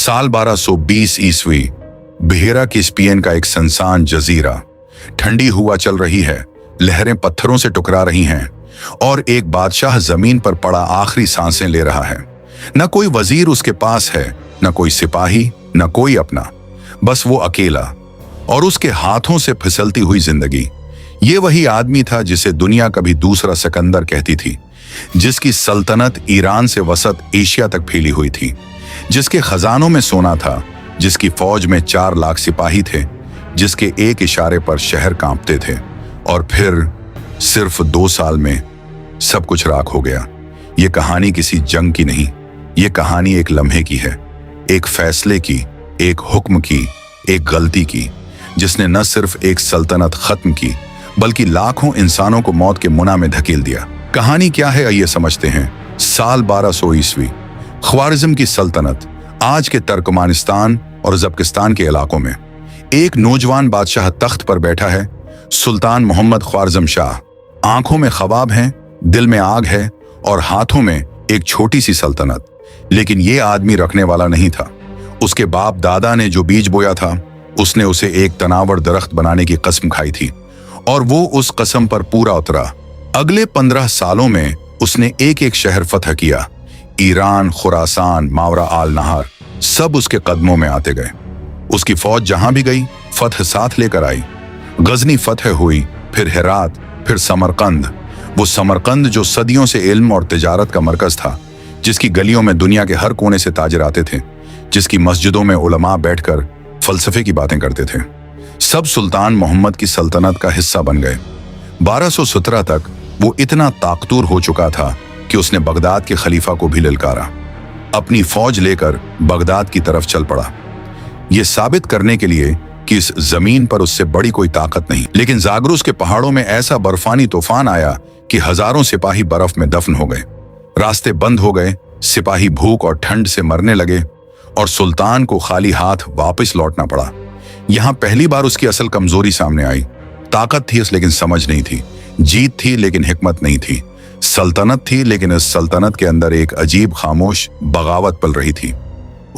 साल 1220 ईस्वी, बहेरा कैस्पियन का एक सुनसान जजीरा। ठंडी हवा चल रही है, लहरें पत्थरों से टकरा रही हैं और एक बादशाह जमीन पर पड़ा आखिरी सांसें ले रहा है। न कोई वजीर उसके पास है, न कोई सिपाही, न कोई अपना, बस वो अकेला और उसके हाथों से फिसलती हुई जिंदगी। ये वही आदमी था जिसे दुनिया कभी दूसरा सिकंदर कहती थी, जिसकी सल्तनत ईरान से वसत एशिया तक फैली हुई थी, जिसके खजानों में सोना था, जिसकी फौज में 4 लाख सिपाही थे, जिसके एक इशारे पर शहर कांपते थे। और फिर सिर्फ 2 साल में सब कुछ राख हो गया। ये कहानी किसी जंग की नहीं, ये कहानी एक लम्हे की है, एक फैसले की, एक हुक्म की, एक गलती की, जिसने न सिर्फ एक सल्तनत खत्म की बल्कि लाखों इंसानों को मौत के मुना में धकेल दिया। कहानी क्या है आइए समझते हैं। साल 1200 ईस्वी, ख्वारिज़्म की सल्तनत आज के तुर्कमानिस्तान और उज़्बेकिस्तान के इलाकों में। एक नौजवान बादशाह तख्त पर बैठा है, सुल्तान मोहम्मद ख्वारिज़्म शाह। आंखों में ख्वाब हैं, दिल में आग है और हाथों में एक छोटी सी सल्तनत। लेकिन ये आदमी रखने वाला नहीं था। उसके बाप दादा ने जो बीज बोया था, उसने उसे एक तनावर दरख्त बनाने की कसम खाई थी और वो उस कसम पर पूरा उतरा। अगले 15 सालों में उसने एक एक शहर फतह किया। ईरान, खुरासान, मावरा आल नहर, सब उसके कदमों में आते गए। उसकी फौज जहां भी गई फतह साथ लेकर आई। गजनी फतह हुई, फिर हेरात, फिर समरकंद। वो समरकंद जो सदियों से इल्म और तिजारत का मरकज था, जिसकी गलियों में दुनिया के हर कोने से ताजिर आते थे, जिसकी मस्जिदों में उलमा बैठकर फलसफे की बातें करते थे, सब सुल्तान मोहम्मद की सल्तनत का हिस्सा बन गए। 1217 तक वो इतना ताकतूर हो चुका था कि उसने बगदाद के खलीफा को भी ललकारा। अपनी फौज लेकर बगदाद की तरफ चल पड़ा, ये साबित करने के लिए कि इस जमीन पर उससे बड़ी कोई ताकत नहीं। लेकिन जागरुस के पहाड़ों में ऐसा बर्फानी तूफान आया कि हजारों सिपाही बर्फ में दफन हो गए। रास्ते बंद हो गए, सिपाही भूख और ठंड से मरने लगे और सुल्तान को खाली हाथ वापस लौटना पड़ा। यहां पहली बार उसकी असल कमजोरी सामने आई। ताकत थी लेकिन समझ नहीं थी, जीत थी लेकिन हिकमत नहीं थी, सल्तनत थी लेकिन इस सल्तनत के अंदर एक अजीब खामोश बगावत पल रही थी।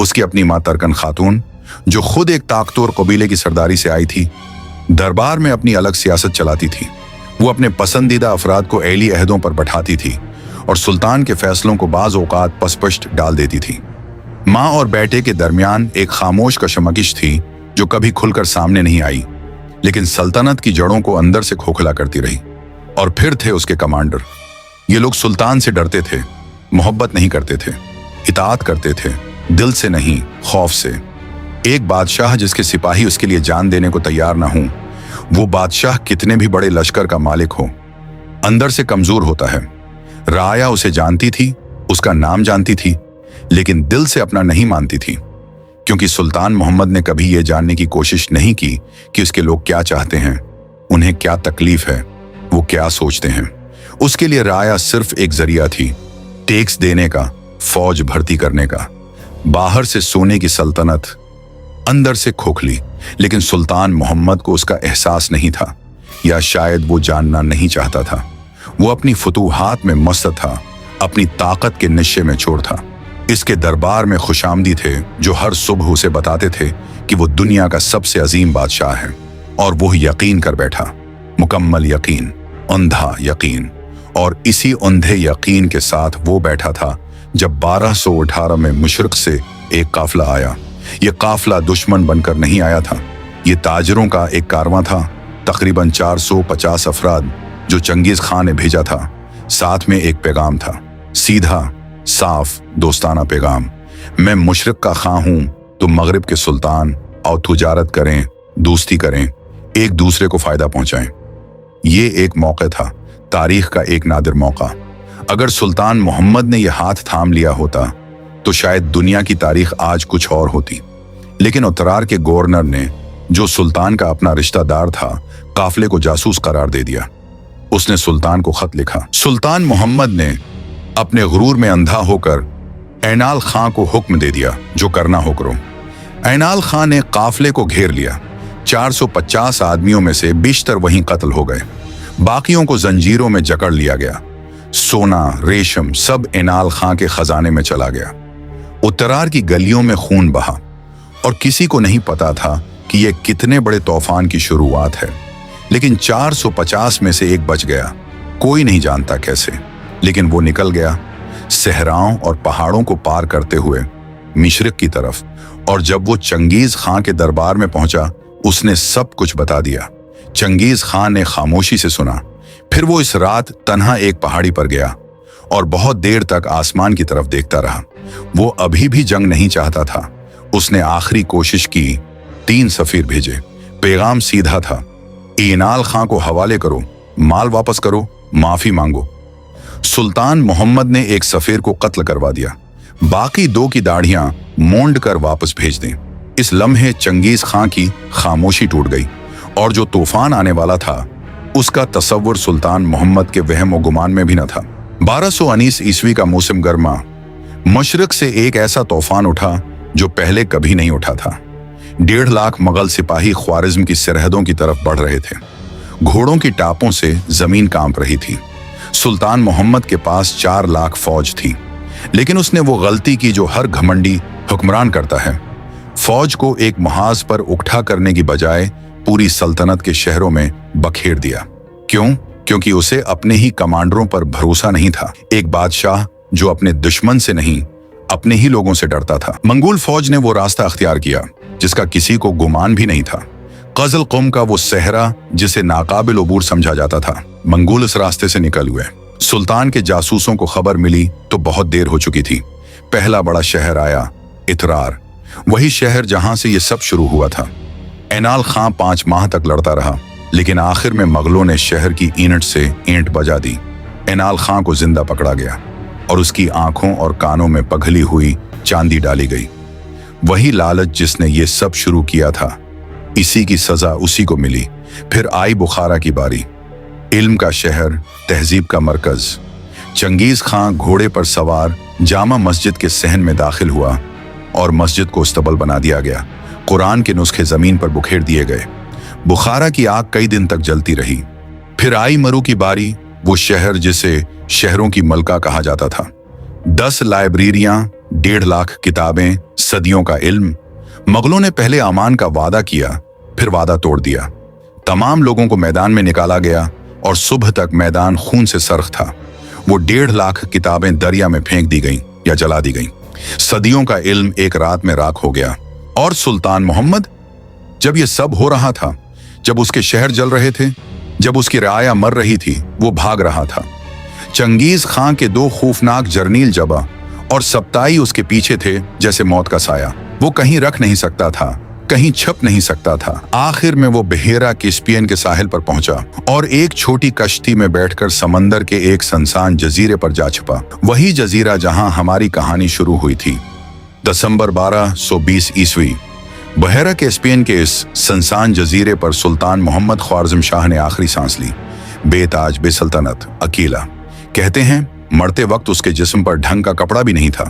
उसकी अपनी मां तरकन खातून, जो खुद एक ताकतवर कबीले की सरदारी से आई थी, दरबार में अपनी अलग सियासत चलाती थी। वो अपने पसंदीदा अफराद को एली अहदों पर बैठाती थी और सुल्तान के फैसलों को बाज औकात पसपश्त डाल देती थी। माँ और बेटे के दरमियान एक खामोश कशमकश थी जो कभी खुलकर सामने नहीं आई, लेकिन सल्तनत की जड़ों को अंदर से खोखला करती रही। और फिर थे उसके कमांडर। ये लोग सुल्तान से डरते थे, मोहब्बत नहीं करते थे, इताअत करते थे, दिल से नहीं खौफ से। एक बादशाह जिसके सिपाही उसके लिए जान देने को तैयार ना हो, वो बादशाह कितने भी बड़े लश्कर का मालिक हो, अंदर से कमजोर होता है। राया उसे जानती थी, उसका नाम जानती थी, लेकिन दिल से अपना नहीं मानती थी, क्योंकि सुल्तान मोहम्मद ने कभी यह जानने की कोशिश नहीं की कि उसके लोग क्या चाहते हैं, उन्हें क्या तकलीफ है, वो क्या सोचते हैं। उसके लिए राया सिर्फ एक जरिया थी, टैक्स देने का, फौज भर्ती करने का। बाहर से सोने की सल्तनत, अंदर से खोखली। लेकिन सुल्तान मोहम्मद को उसका एहसास नहीं था, या शायद वो जानना नहीं चाहता था। वो अपनी फतूहात में मस्त था, अपनी ताकत के नशे में चोर था। इसके दरबार में खुशामदी थे जो हर सुबह उसे बताते थे कि वो दुनिया का सबसे अजीम बादशाह है, और वो यकीन कर बैठा, मुकम्मल यकीन, अंधा यकीन। और इसी अंधे यकीन के साथ वो बैठा था जब 1218 में मुशरिक से एक काफिला आया। ये काफिला दुश्मन बनकर नहीं आया था, ये ताजरों का एक कारवां था, तकरीबन 450 अफराद जो चंगेज खान ने भेजा था। साथ में एक पैगाम था, सीधा साफ दोस्ताना पैगाम, मैं मुशरिक का खां हूं, तुम मगरिब के सुल्तान, और तुजारत करें, दोस्ती करें, एक दूसरे को फायदा पहुंचाएं। ये एक मौका था, तारीख का एक नादिर मौका। अगर सुल्तान मोहम्मद ने यह हाथ थाम लिया होता तो शायद दुनिया की तारीख आज कुछ और होती। लेकिन उत्तरार के गवर्नर ने, जो सुल्तान का अपना रिश्तेदार था, काफिले को जासूस करार दे दिया। उसने सुल्तान को खत लिखा। सुल्तान मोहम्मद ने अपने गुरूर में अंधा होकर ऐनाल खां को हुक्म दे दिया, जो करना हो करो। ऐनाल खां ने काफिले को घेर लिया। 450 आदमियों में से 20 वहीं कत्ल हो गए, बाकियों को जंजीरों में जकड़ लिया गया। सोना, रेशम सब ऐनाल खां के खजाने में चला गया। उत्तरार की गलियों में खून बहा और किसी को नहीं पता था कि यह कितने बड़े तूफान की शुरुआत है। लेकिन 450 में से एक बच गया, कोई नहीं जानता कैसे, लेकिन वो निकल गया सहराओं और पहाड़ों को पार करते हुए मशरिक की तरफ। और जब वो चंगेज खां के दरबार में पहुंचा, उसने सब कुछ बता दिया। चंगेज खां ने खामोशी से सुना। फिर वो इस रात तन्हा एक पहाड़ी पर गया और बहुत देर तक आसमान की तरफ देखता रहा। वो अभी भी जंग नहीं चाहता था। उसने आखिरी कोशिश की, 3 सफीर भेजे। पैगाम सीधा था, ईनाल खां को हवाले करो, माल वापस करो, माफी मांगो। सुल्तान मोहम्मद ने एक सफीर को कत्ल करवा दिया, बाकी 2 की दाढ़ियां मोंड कर वापस भेज दें। इस लम्हे चंगेज खां की खामोशी टूट गई और जो तूफान आने वाला था उसका तसव्वुर सुल्तान मोहम्मद के वहम व गुमान में भी न था। 1219 ईस्वी का मौसम गर्मा। मशरिक से एक ऐसा तूफान उठा जो पहले कभी नहीं उठा था। 1.5 लाख मुगल सिपाही ख्वारिज्म की सरहदों की तरफ बढ़ रहे थे। घोड़ों की टापों से जमीन कांप रही थी। सुल्तान मोहम्मद के पास 4 लाख फौज थी, लेकिन उसने वो गलती की जो हर घमंडी हुक्मरान करता है। फौज को एक महाज पर उकठा करने की बजाय पूरी सल्तनत के शहरों में बखेर दिया। क्यों? क्योंकि उसे अपने ही कमांडरों पर भरोसा नहीं था। एक बादशाह जो अपने दुश्मन से नहीं, अपने ही लोगों से डरता था। मंगोल फौज ने वो रास्ता अख्तियार किया जिसका किसी को गुमान भी नहीं था। कज़ल कौम का वो सहरा जिसे नाकाबिल अबूर समझा जाता था। मंगोल इस रास्ते से निकल हुए। सुल्तान के जासूसों को खबर मिली तो बहुत देर हो चुकी थी। पहला बड़ा शहर आया, इतरार, वही शहर जहां से ये सब शुरू हुआ था। एनाल खां 5 माह तक लड़ता रहा, लेकिन आखिर में मुगलों ने शहर की ईंट से ईंट बजा दी। एनाल खां को जिंदा पकड़ा गया और उसकी आंखों और कानों में पघली हुई चांदी डाली गई। वही लालच जिसने ये सब शुरू किया था, इसी की सजा उसी को मिली। फिर आई बुखारा की बारी, इल्म का शहर, तहजीब का मरकज। चंगेज खां घोड़े पर सवार जामा मस्जिद के सहन में दाखिल हुआ और मस्जिद को अस्तबल बना दिया गया। कुरान के नुस्खे जमीन पर बुखेर दिए गए। बुखारा की आग कई दिन तक जलती रही। फिर आई मरू की बारी, वो शहर जिसे शहरों की मलका कहा जाता था। 10 लाइब्रेरियां, 1.5 लाख किताबें, सदियों का इल्म। मुगलों ने पहले अमान का वादा किया, फिर वादा तोड़ दिया। तमाम लोगों को मैदान में निकाला गया और सुबह तक मैदान खून से सर्ख था। वो 1.5 लाख किताबें दरिया में फेंक दी गईं या जला दी गईं। सदियों का इल्म एक रात में राख हो गया। और सुल्तान मोहम्मद, जब ये सब हो रहा था, जब उसके शहर जल रहे थे, जब उसकी रियाया मर रही थी, वो भाग रहा था। चंगेज खां के 2 खौफनाक जर्नील जबा और सप्ताई उसके पीछे थे जैसे मौत का साया। वो कहीं रख नहीं सकता था, कहीं छप नहीं सकता था। आखिर में वो बहेरा कैस्पियन के साहिल पर पहुंचा और एक छोटी कश्ती में बैठकर समंदर के एक सुनसान जजीरे पर जा छिपा। वही जजीरा जहां हमारी कहानी शुरू हुई थी। दिसंबर 1220 ईस्वी। बहेरा कैस्पियन के इस सुनसान जजीरे पर सुल्तान मोहम्मद ख्वारिज़्म शाह ने आखिरी सांस ली। बेताज, बेसल्तनत, अकेला। कहते हैं मरते वक्त उसके जिस्म पर ढंग का कपड़ा भी नहीं था।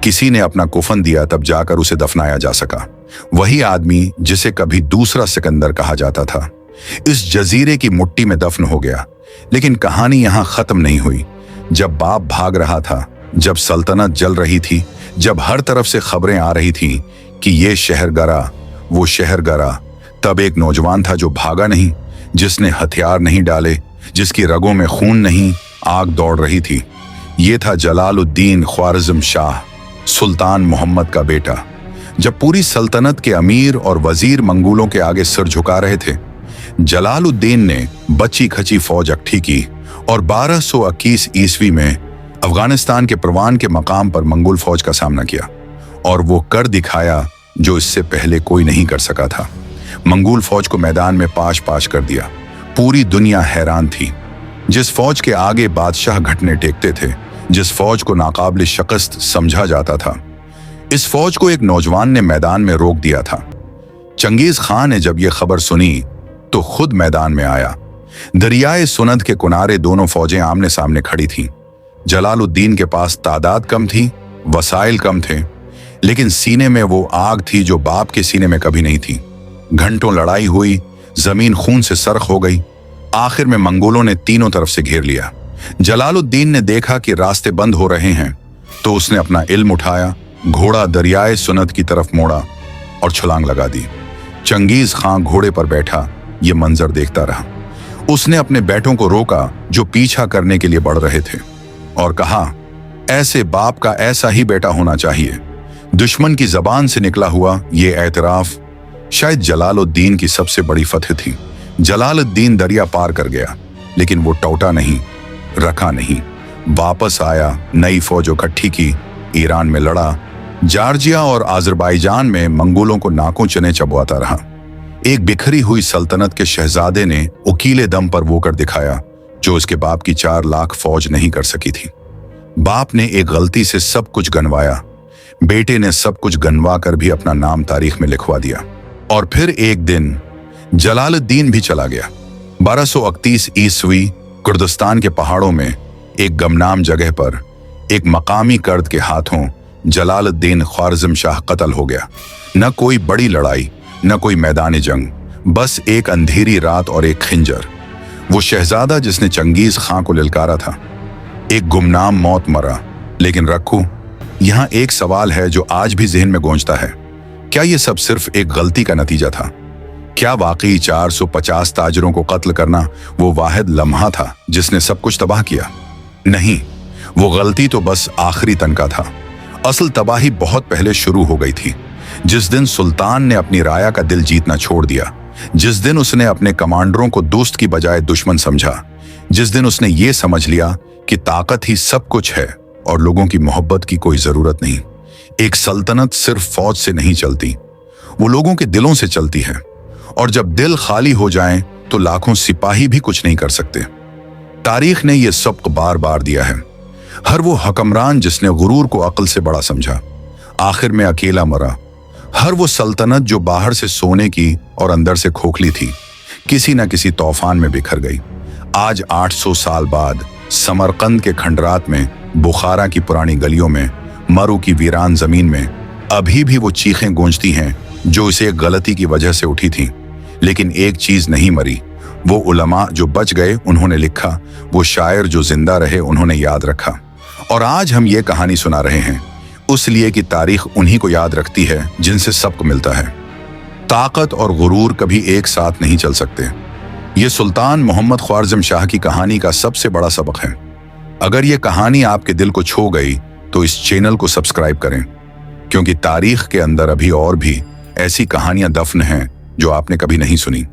किसी ने अपना कफन दिया, तब जाकर उसे दफनाया जा सका। वही आदमी जिसे कभी दूसरा सिकंदर कहा जाता था, इस जजीरे की मुट्ठी में दफन हो गया। लेकिन कहानी यहां खत्म नहीं हुई। जब बाप भाग रहा था, जब सल्तनत जल रही थी, जब हर तरफ से खबरें आ रही थी कि ये शहर गरा, वो शहर गरा, तब एक नौजवान था जो भागा नहीं, जिसने हथियार नहीं डाले, जिसकी रगों में खून नहीं, आग दौड़ रही थी। ये था जलालुद्दीन ख्वारिज़्म शाह, सुल्तान मोहम्मद का बेटा। जब पूरी सल्तनत के अमीर और वजीर मंगोलों के आगे सिर झुका रहे थे, जलालुद्दीन ने बची खची फौज इकट्ठी की और 1221 ईस्वी में अफगानिस्तान के परवान के मकाम पर मंगोल फौज का सामना किया और वो कर दिखाया जो इससे पहले कोई नहीं कर सका था। मंगोल फौज को मैदान में पाश पाश कर दिया। पूरी दुनिया हैरान थी। जिस फौज के आगे बादशाह घटने टेकते थे, जिस फौज को नाकाबिल शिकस्त समझा जाता था, इस फौज को एक नौजवान ने मैदान में रोक दिया था। चंगेज खां ने जब यह खबर सुनी तो खुद मैदान में आया। दरियाए सुनद के किनारे दोनों फौजें आमने सामने खड़ी थीं। जलालुद्दीन के पास तादाद कम थी, वसाइल कम थे, लेकिन सीने में वो आग थी जो बाप के सीने में कभी नहीं थी। घंटों लड़ाई हुई, जमीन खून से सर्ख हो गई। आखिर में मंगोलों ने तीनों तरफ से घेर लिया। जलालुद्दीन ने देखा कि रास्ते बंद हो रहे हैं तो उसने अपना इल्म उठाया घोड़ा दरियाए सुनत की तरफ मोड़ा और छलांग लगा दी। चंगेज खां घोड़े पर बैठा ये मंजर देखता रहा। उसने अपने बेटों को रोका जो पीछा करने के लिए बढ़ रहे थे और कहा, ऐसे बाप का ऐसा ही बेटा होना चाहिए। दुश्मन की जबान से निकला हुआ ये एतराफ शायद जलालुद्दीन की सबसे बड़ी फतह थी। जलालुद्दीन दरिया पार कर गया, लेकिन वो टौटा नहीं, रखा नहीं। वापस आया, नई फौज इकट्ठी की, ईरान में लड़ा, जॉर्जिया और आजरबाईजान में मंगोलों को नाकों चने चबवाता रहा। एक बिखरी हुई सल्तनत के शहजादे ने उकीले दम पर वो कर दिखाया जो उसके बाप की 4 लाख फौज नहीं कर सकी थी। बाप ने एक गलती से सब कुछ गंवाया, बेटे ने सब कुछ गंवा कर भी अपना नाम तारीख में लिखवा दिया। और फिर एक दिन जलालुद्दीन भी चला गया। 1231 ईस्वी कुर्दिस्तान के पहाड़ों में एक गमनाम जगह पर एक मकामी कर्द के हाथों जलालुद्दीन ख्वारिज़म शाह कत्ल हो गया। न कोई बड़ी लड़ाई, न कोई मैदान जंग, बस एक अंधेरी रात और एक खंजर। वो शहजादा जिसने चंगेज खां को ललकारा था, एक गुमनाम मौत मरा। लेकिन रखू, यहाँ एक सवाल है जो आज भी ज़हन में गूंजता है। क्या ये सब सिर्फ एक गलती का नतीजा था? क्या वाकई 450 ताजरों को कत्ल करना वो वाहिद लम्हा था जिसने सब कुछ तबाह किया? नहीं, वो गलती तो बस आखिरी तनका था। असल तबाही बहुत पहले शुरू हो गई थी। जिस दिन सुल्तान ने अपनी राया का दिल जीतना छोड़ दिया, जिस दिन उसने अपने कमांडरों को दोस्त की बजाय दुश्मन समझा, जिस दिन उसने ये समझ लिया कि ताकत ही सब कुछ है और लोगों की मोहब्बत की कोई जरूरत नहीं। एक सल्तनत सिर्फ फौज से नहीं चलती, वो लोगों के दिलों से चलती है। और जब दिल खाली हो जाएं तो लाखों सिपाही भी कुछ नहीं कर सकते। तारीख ने यह सबक बार बार दिया है। हर वो हुक्मरान जिसने गुरूर को अक्ल से बड़ा समझा, आखिर में अकेला मरा। हर वो सल्तनत जो बाहर से सोने की और अंदर से खोखली थी, किसी न किसी तूफान में बिखर गई। आज 800 साल बाद समरकंद के खंडरात में, बुखारा की पुरानी गलियों में, मरू की वीरान जमीन में अभी भी वो चीखें गूंजती हैं जो इसे एक गलती की वजह से उठी थीं। लेकिन एक चीज नहीं मरी, वो उलमा जो बच गए उन्होंने लिखा, वो शायर जो जिंदा रहे उन्होंने याद रखा। और आज हम ये कहानी सुना रहे हैं उस लिए कि तारीख उन्हीं को याद रखती है जिनसे सबक मिलता है। ताकत और गुरूर कभी एक साथ नहीं चल सकते। ये सुल्तान मोहम्मद ख्वारिज़म शाह की कहानी का सबसे बड़ा सबक है। अगर ये कहानी आपके दिल को छू गई तो इस चैनल को सब्सक्राइब करें, क्योंकि तारीख के अंदर अभी और भी ऐसी कहानियां दफन हैं जो आपने कभी नहीं सुनी।